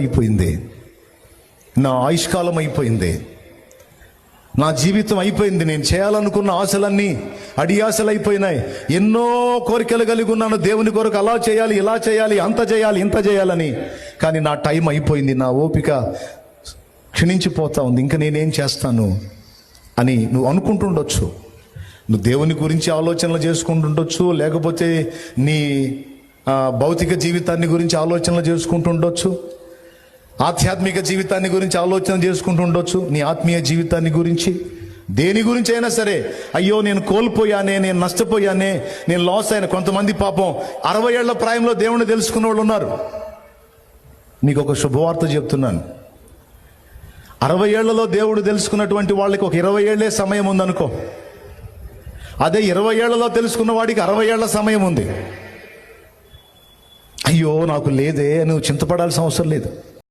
అయిపోయింది, నా ఆయుష్కాలం అయిపోయింది, నా జీవితం అయిపోయింది, నేను చేయాలనుకున్న ఆశలన్నీ అడియాసలు అయిపోయినాయి, ఎన్నో కోరికలు కలిగి ఉన్నాను దేవుని కొరకు, అలా చేయాలి, ఇలా చేయాలి, అంత చేయాలి, ఇంత చేయాలని. కానీ నా టైం అయిపోయింది, నా ఓపిక క్షీణించిపోతా ఉంది, ఇంకా నేనేం చేస్తాను అని నువ్వు అనుకుంటుండొచ్చు. నువ్వు దేవుని గురించి ఆలోచనలు చేసుకుంటుండొచ్చు, లేకపోతే నీ భౌతిక జీవితాన్ని గురించి ఆలోచనలు చేసుకుంటుండొచ్చు, ఆధ్యాత్మిక జీవితాన్ని గురించి ఆలోచన చేసుకుంటుండొచ్చు, నీ ఆత్మీయ జీవితాన్ని గురించి, దేని గురించి అయినా సరే. అయ్యో నేను కోల్పోయానే, నేను నష్టపోయానే, నేను లాస్ అయిన. కొంతమంది పాపం 60 ఏళ్ల ప్రాయంలో దేవుణ్ణి తెలుసుకున్న వాళ్ళు ఉన్నారు. మీకు ఒక శుభవార్త చెప్తున్నాను. 60 ఏళ్లలో దేవుడు తెలుసుకున్నటువంటి వాళ్ళకి ఒక 20 ఏళ్లే సమయం ఉందనుకో. అదే 20 ఏళ్లలో తెలుసుకున్న వాడికి 60 ఏళ్ల సమయం ఉంది. అయ్యో నాకు లేదే, నువ్వు చింతపడాల్సిన అవసరం లేదు.